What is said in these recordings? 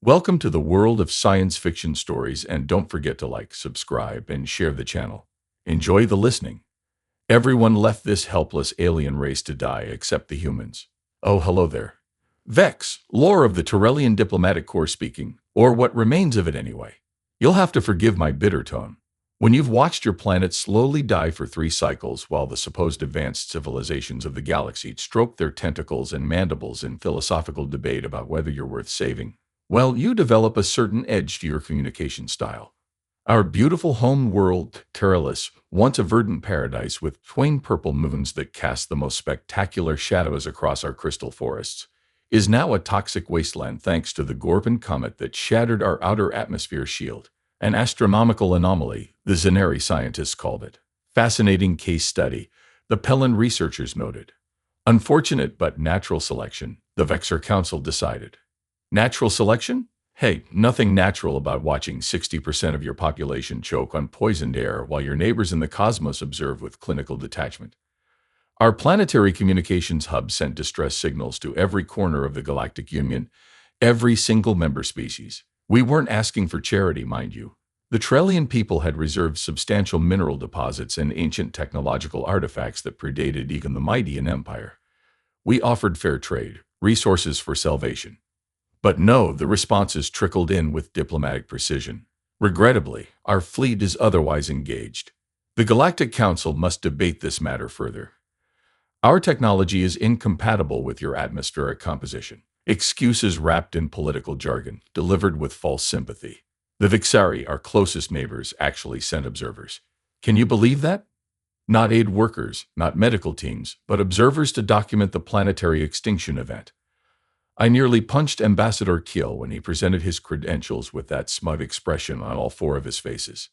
Welcome to the world of science fiction stories, and don't forget to like, subscribe, and share the channel. Enjoy the listening. Everyone left this helpless alien race to die except the humans. Oh, hello there. Vex'Lor of the Terallian Diplomatic Corps speaking, or what remains of it anyway. You'll have to forgive my bitter tone. When you've watched your planet slowly die for 3 cycles while the supposed advanced civilizations of the galaxy stroke their tentacles and mandibles in philosophical debate about whether you're worth saving, well, you develop a certain edge to your communication style. Our beautiful home world, Terallian, once a verdant paradise with twain purple moons that cast the most spectacular shadows across our crystal forests, is now a toxic wasteland thanks to the Gorgon comet that shattered our outer atmosphere shield. An astronomical anomaly, the Zenari scientists called it. Fascinating case study, the Pelin researchers noted. Unfortunate but natural selection, the Vex'Lor Council decided. Natural selection? Hey, nothing natural about watching 60% of your population choke on poisoned air while your neighbors in the cosmos observe with clinical detachment. Our planetary communications hub sent distress signals to every corner of the Galactic Union, every single member species. We weren't asking for charity, mind you. The Terallian people had reserved substantial mineral deposits and ancient technological artifacts that predated even the mighty in Empire. We offered fair trade, resources for salvation. But no, the responses trickled in with diplomatic precision. Regrettably, our fleet is otherwise engaged. The Galactic Council must debate this matter further. Our technology is incompatible with your atmospheric composition. Excuses wrapped in political jargon, delivered with false sympathy. The Vex'Lor, our closest neighbors, actually sent observers. Can you believe that? Not aid workers, not medical teams, but observers to document the planetary extinction event. I nearly punched Ambassador Kiel when he presented his credentials with that smug expression on all 4 of his faces.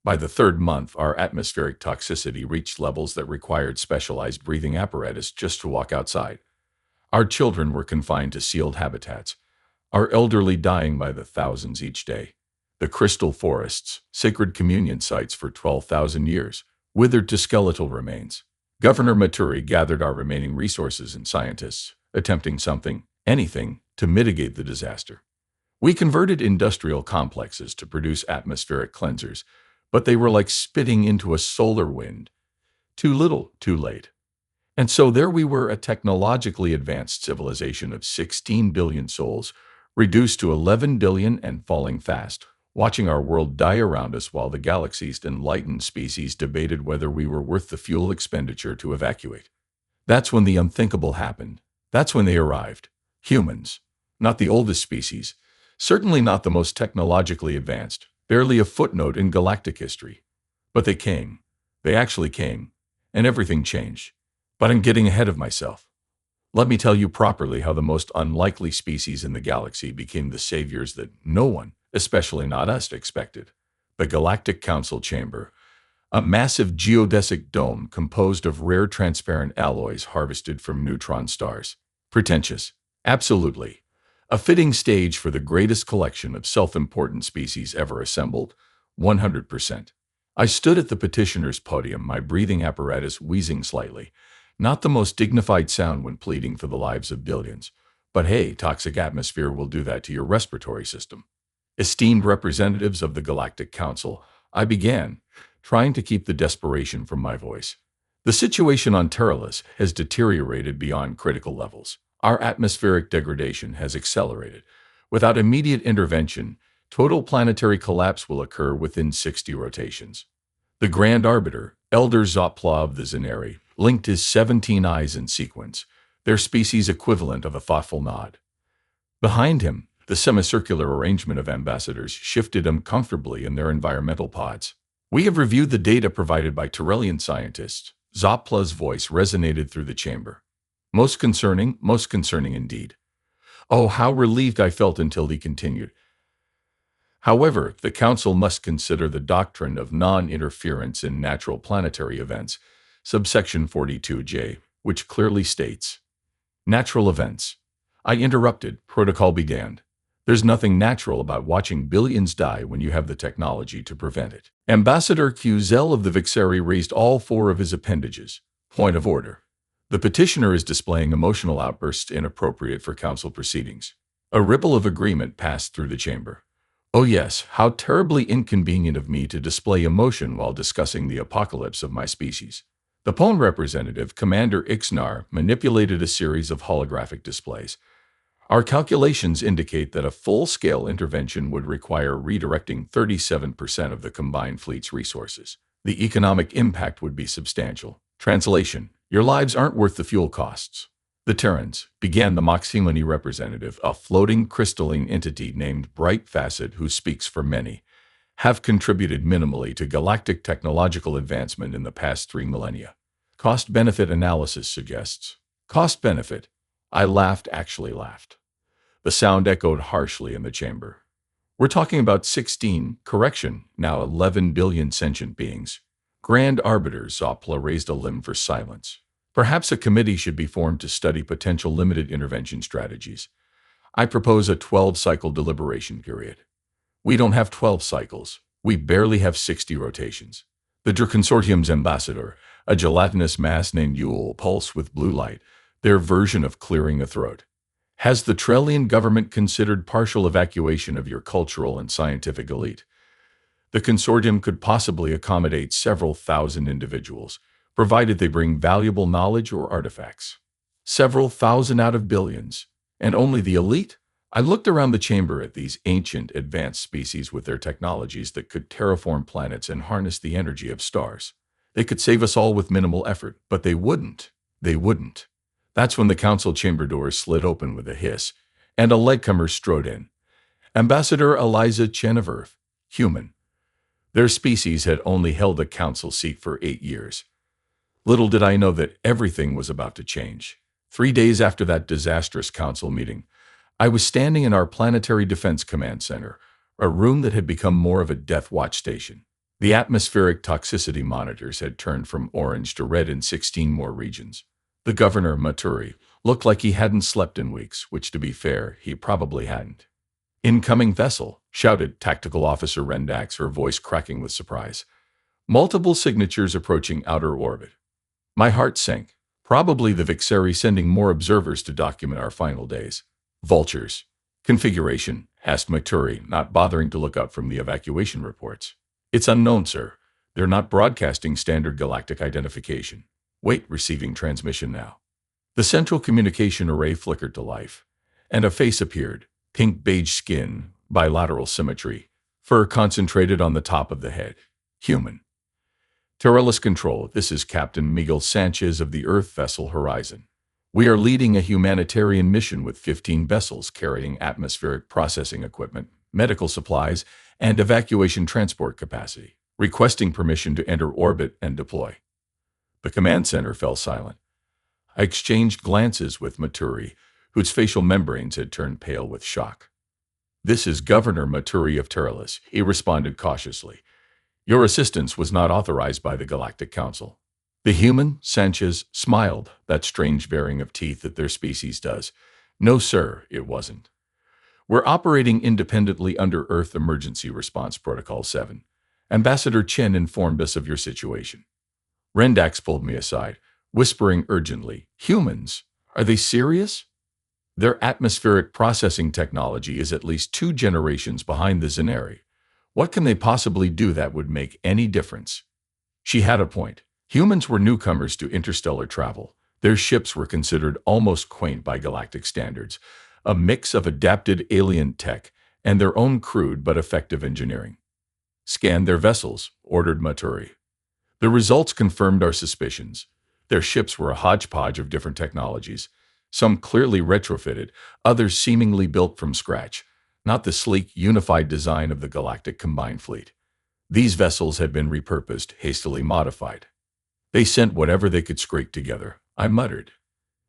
By the 3rd month, our atmospheric toxicity reached levels that required specialized breathing apparatus just to walk outside. Our children were confined to sealed habitats, our elderly dying by the thousands each day. The crystal forests, sacred communion sites for 12,000 years, withered to skeletal remains. Governor Maturi gathered our remaining resources and scientists, attempting something, anything, to mitigate the disaster. We converted industrial complexes to produce atmospheric cleansers, but they were like spitting into a solar wind. Too little, too late. And so there we were, a technologically advanced civilization of 16 billion souls, reduced to 11 billion and falling fast, watching our world die around us while the galaxy's enlightened species debated whether we were worth the fuel expenditure to evacuate. That's when the unthinkable happened. That's when they arrived. Humans. Not the oldest species. Certainly not the most technologically advanced. Barely a footnote in galactic history. But they came. They actually came. And everything changed. But I'm getting ahead of myself. Let me tell you properly how the most unlikely species in the galaxy became the saviors that no one, especially not us, expected. The Galactic Council Chamber, a massive geodesic dome composed of rare transparent alloys harvested from neutron stars. Pretentious. Absolutely. A fitting stage for the greatest collection of self-important species ever assembled. 100%. I stood at the petitioner's podium, my breathing apparatus wheezing slightly. Not the most dignified sound when pleading for the lives of billions. But hey, toxic atmosphere will do that to your respiratory system. Esteemed representatives of the Galactic Council, I began, trying to keep the desperation from my voice. The situation on Terallian has deteriorated beyond critical levels. Our atmospheric degradation has accelerated. Without immediate intervention, total planetary collapse will occur within 60 rotations. The Grand Arbiter, Elder Zopla of the Zenari, linked his 17 eyes in sequence, their species equivalent of a thoughtful nod. Behind him, the semicircular arrangement of ambassadors shifted uncomfortably in their environmental pods. We have reviewed the data provided by Terallian scientists. Zopla's voice resonated through the chamber. Most concerning indeed. Oh, how relieved I felt until he continued. However, the Council must consider the doctrine of non-interference in natural planetary events, subsection 42J, which clearly states, natural events. I interrupted, protocol began. There's nothing natural about watching billions die when you have the technology to prevent it. Ambassador Quzel of the Vex'Lor raised all 4 of his appendages. Point of order. The petitioner is displaying emotional outbursts inappropriate for council proceedings. A ripple of agreement passed through the chamber. Oh yes, how terribly inconvenient of me to display emotion while discussing the apocalypse of my species. The Pwn representative, Commander Ixnar, manipulated a series of holographic displays. Our calculations indicate that a full-scale intervention would require redirecting 37% of the combined fleet's resources. The economic impact would be substantial. Translation: your lives aren't worth the fuel costs. The Terrans, began the Makeshft representative, a floating crystalline entity named Bright Facet who speaks for many, have contributed minimally to galactic technological advancement in the past 3 millennia. Cost-benefit analysis suggests. Cost-benefit? I laughed, actually laughed. The sound echoed harshly in the chamber. We're talking about 16, now 11 billion sentient beings. Grand Arbiter Zoppla raised a limb for silence. Perhaps a committee should be formed to study potential limited intervention strategies. I propose a 12-cycle deliberation period. We don't have 12 cycles. We barely have 60 rotations. The Dr Consortium's ambassador, a gelatinous mass named Yule, pulse with blue light, their version of clearing a throat. Has the Terallian government considered partial evacuation of your cultural and scientific elite? The consortium could possibly accommodate several thousand individuals, provided they bring valuable knowledge or artifacts. Several thousand out of billions. And only the elite? I looked around the chamber at these ancient, advanced species with their technologies that could terraform planets and harness the energy of stars. They could save us all with minimal effort, but they wouldn't. They wouldn't. That's when the council chamber doors slid open with a hiss, and a latecomer strode in. Ambassador Eliza Chen of Earth, human. Their species had only held a council seat for 8 years. Little did I know that everything was about to change. 3 days after that disastrous council meeting, I was standing in our Planetary Defense Command Center, a room that had become more of a death watch station. The atmospheric toxicity monitors had turned from orange to red in 16 more regions. The governor, Maturi, looked like he hadn't slept in weeks, which, to be fair, he probably hadn't. "Incoming vessel," shouted Tactical Officer Rendax, her voice cracking with surprise. "Multiple signatures approaching outer orbit." My heart sank. Probably the Vex'Lor sending more observers to document our final days. "Vultures. Configuration?" asked Maturi, not bothering to look up from the evacuation reports. "It's unknown, sir. They're not broadcasting standard galactic identification." "Wait, receiving transmission now." The central communication array flickered to life, and a face appeared. Pink-beige skin, bilateral symmetry, fur concentrated on the top of the head. Human. Terallian Control, this is Captain Miguel Sanchez of the Earth vessel Horizon. We are leading a humanitarian mission with 15 vessels carrying atmospheric processing equipment, medical supplies, and evacuation transport capacity, requesting permission to enter orbit and deploy. The command center fell silent. I exchanged glances with Maturi, whose facial membranes had turned pale with shock. "This is Governor Maturi of Terallian," he responded cautiously. "Your assistance was not authorized by the Galactic Council." The human, Sanchez, smiled, that strange baring of teeth that their species does. "No, sir, it wasn't. We're operating independently under Earth Emergency Response Protocol 7. Ambassador Chen informed us of your situation." Rendax pulled me aside, whispering urgently, "Humans? Are they serious? Their atmospheric processing technology is at least 2 generations behind the Zenari. What can they possibly do that would make any difference?" She had a point. Humans were newcomers to interstellar travel. Their ships were considered almost quaint by galactic standards, a mix of adapted alien tech and their own crude but effective engineering. "Scan their vessels," ordered Maturi. The results confirmed our suspicions. Their ships were a hodgepodge of different technologies, some clearly retrofitted, others seemingly built from scratch, not the sleek, unified design of the Galactic Combined Fleet. These vessels had been repurposed, hastily modified. "They sent whatever they could scrape together," I muttered.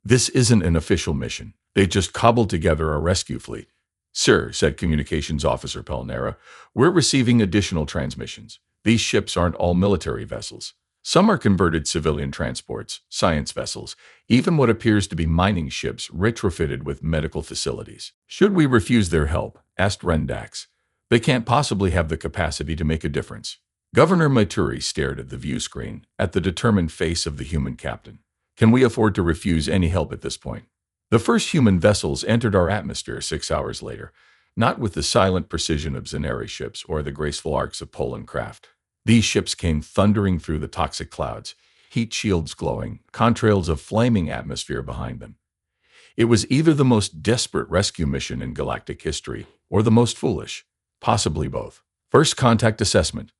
"This isn't an official mission. They just cobbled together a rescue fleet." "Sir," said Communications Officer Pelnera, "we're receiving additional transmissions. These ships aren't all military vessels. Some are converted civilian transports, science vessels, even what appears to be mining ships retrofitted with medical facilities." "Should we refuse their help?" asked Rendax. "They can't possibly have the capacity to make a difference." Governor Maturi stared at the view screen, at the determined face of the human captain. "Can we afford to refuse any help at this point?" The first human vessels entered our atmosphere 6 hours later, not with the silent precision of Zaneri ships or the graceful arcs of Poland craft. These ships came thundering through the toxic clouds, heat shields glowing, contrails of flaming atmosphere behind them. It was either the most desperate rescue mission in galactic history or the most foolish, possibly both. First contact assessment.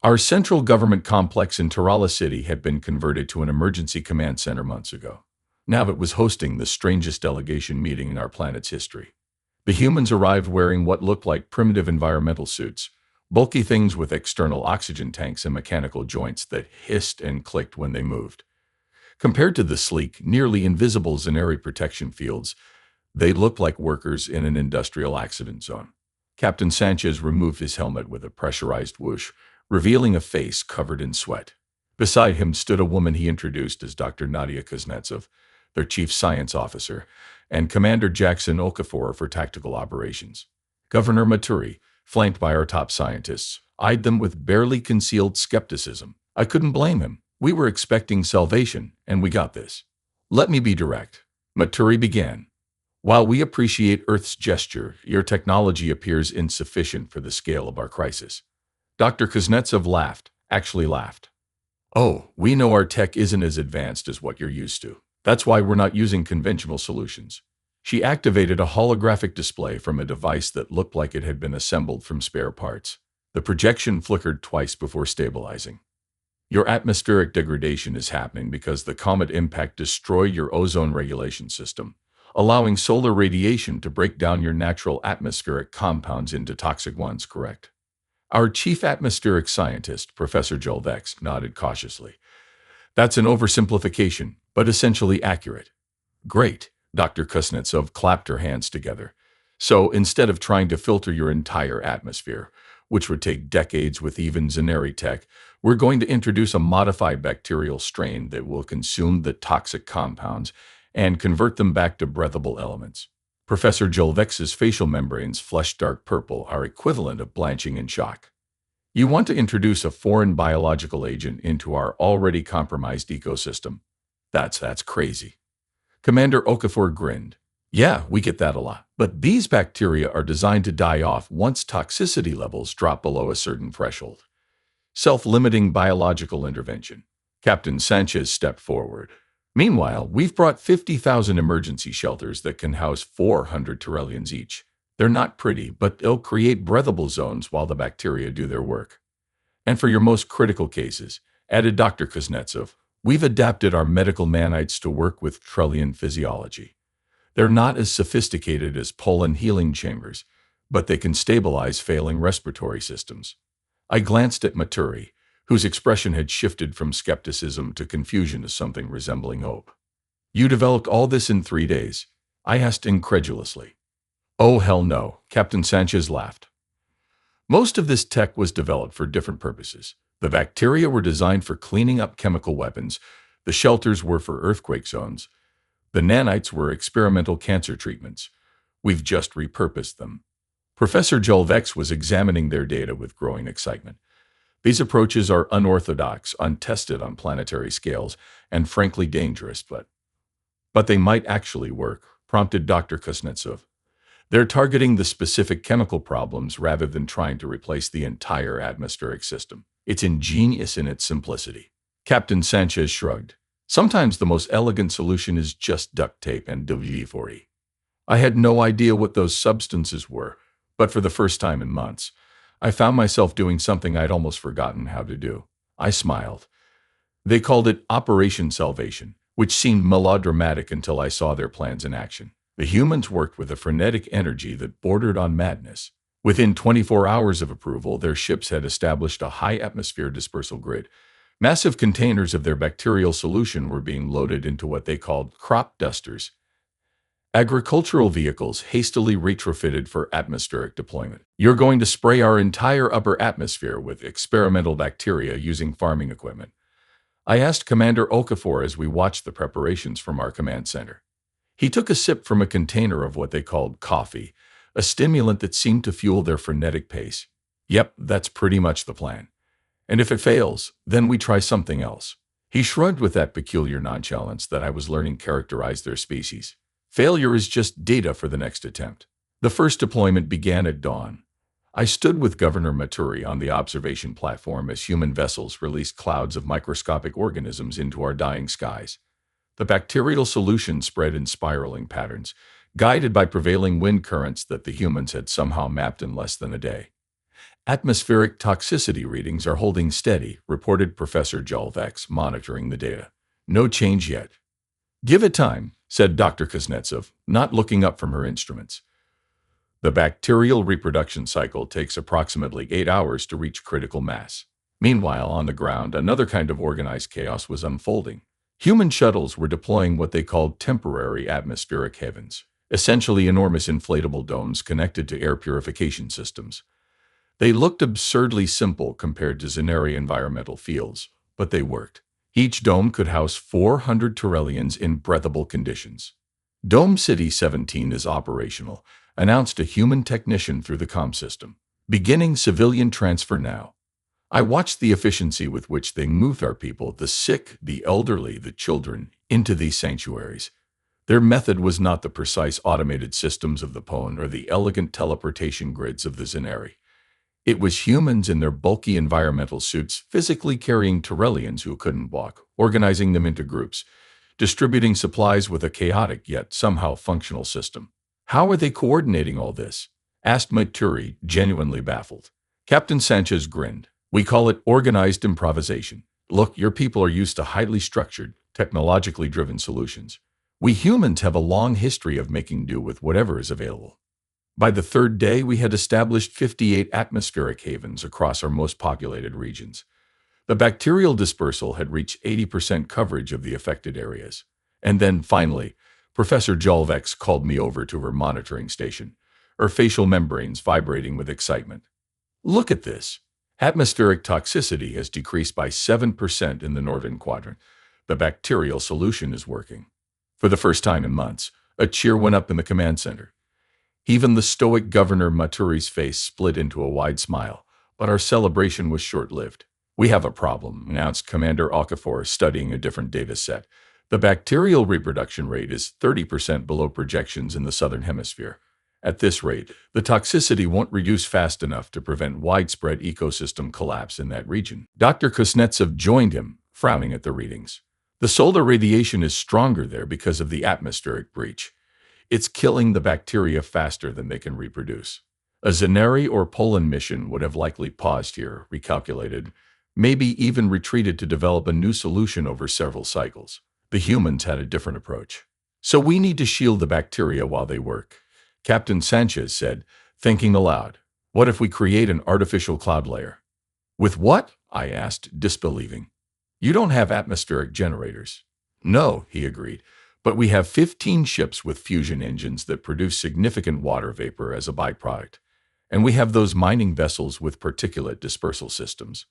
Our central government complex in Terallian City had been converted to an emergency command center months ago. Now it was hosting the strangest delegation meeting in our planet's history. The humans arrived wearing what looked like primitive environmental suits, bulky things with external oxygen tanks and mechanical joints that hissed and clicked when they moved. Compared to the sleek, nearly invisible Zaneri protection fields, they looked like workers in an industrial accident zone. Captain Sanchez removed his helmet with a pressurized whoosh, revealing a face covered in sweat. Beside him stood a woman he introduced as Dr. Nadia Kuznetsov, their chief science officer, and Commander Jackson Okafor for tactical operations. Governor Maturi, flanked by our top scientists, eyed them with barely concealed skepticism. I couldn't blame him. We were expecting salvation, and we got this. Let me be direct. Maturi began. While we appreciate Earth's gesture, your technology appears insufficient for the scale of our crisis. Dr. Kuznetsov laughed, actually laughed. Oh, we know our tech isn't as advanced as what you're used to. That's why we're not using conventional solutions. She activated a holographic display from a device that looked like it had been assembled from spare parts. The projection flickered twice before stabilizing. Your atmospheric degradation is happening because the comet impact destroyed your ozone regulation system, allowing solar radiation to break down your natural atmospheric compounds into toxic ones, correct? Our chief atmospheric scientist, Professor Joel Vex, nodded cautiously. That's an oversimplification, but essentially accurate. Great. Dr. Kuznetsov clapped her hands together. So instead of trying to filter your entire atmosphere, which would take decades with even Zaneri tech, we're going to introduce a modified bacterial strain that will consume the toxic compounds and convert them back to breathable elements. Professor Joel Vex's facial membranes flushed dark purple, our equivalent of blanching in shock. You want to introduce a foreign biological agent into our already compromised ecosystem. That's crazy. Commander Okafor grinned. Yeah, we get that a lot. But these bacteria are designed to die off once toxicity levels drop below a certain threshold. Self-limiting biological intervention. Captain Sanchez stepped forward. Meanwhile, we've brought 50,000 emergency shelters that can house 400 Terallians each. They're not pretty, but they'll create breathable zones while the bacteria do their work. And for your most critical cases, added Dr. Kuznetsov, we've adapted our medical nanites to work with Terallian physiology. They're not as sophisticated as pollen healing chambers, but they can stabilize failing respiratory systems. I glanced at Maturi, whose expression had shifted from skepticism to confusion to something resembling hope. You developed all this in 3 days? I asked incredulously. Oh, hell no, Captain Sanchez laughed. Most of this tech was developed for different purposes. The bacteria were designed for cleaning up chemical weapons, the shelters were for earthquake zones, the nanites were experimental cancer treatments. We've just repurposed them. Professor Joel Vex was examining their data with growing excitement. These approaches are unorthodox, untested on planetary scales, and frankly dangerous, but they might actually work, prompted Dr. Kuznetsov. They're targeting the specific chemical problems rather than trying to replace the entire atmospheric system. It's ingenious in its simplicity. Captain Sanchez shrugged. Sometimes the most elegant solution is just duct tape and WD-40. I had no idea what those substances were, but for the first time in months, I found myself doing something I'd almost forgotten how to do. I smiled. They called it Operation Salvation, which seemed melodramatic until I saw their plans in action. The humans worked with a frenetic energy that bordered on madness. Within 24 hours of approval, their ships had established a high-atmosphere dispersal grid. Massive containers of their bacterial solution were being loaded into what they called crop dusters, agricultural vehicles hastily retrofitted for atmospheric deployment. You're going to spray our entire upper atmosphere with experimental bacteria using farming equipment. I asked Commander Okafor as we watched the preparations from our command center. He took a sip from a container of what they called coffee, a stimulant that seemed to fuel their frenetic pace. Yep, that's pretty much the plan. And if it fails, then we try something else. He shrugged with that peculiar nonchalance that I was learning characterized their species. Failure is just data for the next attempt. The first deployment began at dawn. I stood with Governor Maturi on the observation platform as human vessels released clouds of microscopic organisms into our dying skies. The bacterial solution spread in spiraling patterns, guided by prevailing wind currents that the humans had somehow mapped in less than a day. Atmospheric toxicity readings are holding steady, reported Professor Vex, monitoring the data. No change yet. Give it time, said Dr. Kuznetsov, not looking up from her instruments. The bacterial reproduction cycle takes approximately 8 hours to reach critical mass. Meanwhile, on the ground, another kind of organized chaos was unfolding. Human shuttles were deploying what they called temporary atmospheric havens, essentially enormous inflatable domes connected to air purification systems. They looked absurdly simple compared to Zenari environmental fields, but they worked. Each dome could house 400 Terallians in breathable conditions. Dome City 17 is operational, announced a human technician through the comm system. Beginning civilian transfer now. I watched the efficiency with which they moved our people, the sick, the elderly, the children, into these sanctuaries. Their method was not the precise automated systems of the Pwn or the elegant teleportation grids of the Zenari. It was humans in their bulky environmental suits physically carrying Terallians who couldn't walk, organizing them into groups, distributing supplies with a chaotic yet somehow functional system. How are they coordinating all this? Asked Maturi, genuinely baffled. Captain Sanchez grinned. We call it organized improvisation. Look, your people are used to highly structured, technologically driven solutions. We humans have a long history of making do with whatever is available. By the third day, we had established 58 atmospheric havens across our most populated regions. The bacterial dispersal had reached 80% coverage of the affected areas. And then, finally, Professor Vex called me over to her monitoring station, her facial membranes vibrating with excitement. Look at this. Atmospheric toxicity has decreased by 7% in the northern quadrant. The bacterial solution is working. For the first time in months, a cheer went up in the command center. Even the stoic Governor Maturi's face split into a wide smile, but our celebration was short-lived. We have a problem, announced Commander Okafor, studying a different data set. The bacterial reproduction rate is 30% below projections in the southern hemisphere. At this rate, the toxicity won't reduce fast enough to prevent widespread ecosystem collapse in that region. Dr. Kuznetsov joined him, frowning at the readings. The solar radiation is stronger there because of the atmospheric breach. It's killing the bacteria faster than they can reproduce. A Zenari or Poland mission would have likely paused here, recalculated, maybe even retreated to develop a new solution over several cycles. The humans had a different approach. So we need to shield the bacteria while they work, Captain Sanchez said, thinking aloud. What if we create an artificial cloud layer? With what? I asked, disbelieving. You don't have atmospheric generators. No, he agreed. But we have 15 ships with fusion engines that produce significant water vapor as a byproduct. And we have those mining vessels with particulate dispersal systems.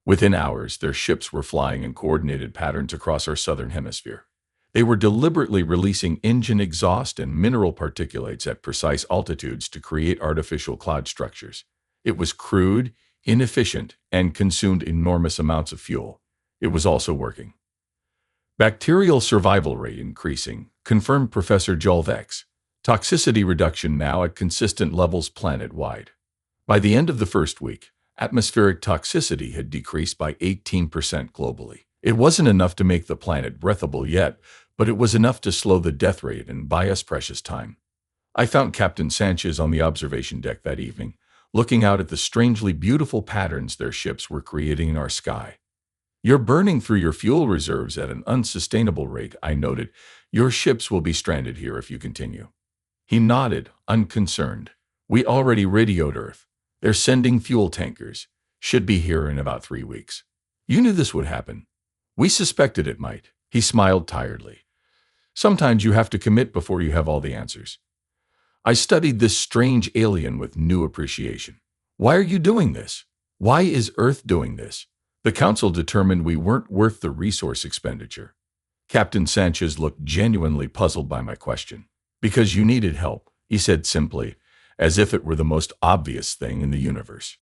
Within hours, their ships were flying in coordinated patterns across our southern hemisphere. They were deliberately releasing engine exhaust and mineral particulates at precise altitudes to create artificial cloud structures. It was crude, inefficient, and consumed enormous amounts of fuel. It was also working. Bacterial survival rate increasing, confirmed Professor Vex. Toxicity reduction now at consistent levels planet-wide. By the end of the first week, atmospheric toxicity had decreased by 18% globally. It wasn't enough to make the planet breathable yet, but it was enough to slow the death rate and buy us precious time. I found Captain Sanchez on the observation deck that evening, looking out at the strangely beautiful patterns their ships were creating in our sky. You're burning through your fuel reserves at an unsustainable rate, I noted. Your ships will be stranded here if you continue. He nodded, unconcerned. We already radioed Earth. They're sending fuel tankers. Should be here in about 3 weeks. You knew this would happen. We suspected it might. He smiled tiredly. Sometimes you have to commit before you have all the answers. I studied this strange alien with new appreciation. Why are you doing this? Why is Earth doing this? The Council determined we weren't worth the resource expenditure. Captain Sanchez looked genuinely puzzled by my question. Because you needed help, he said simply, as if it were the most obvious thing in the universe.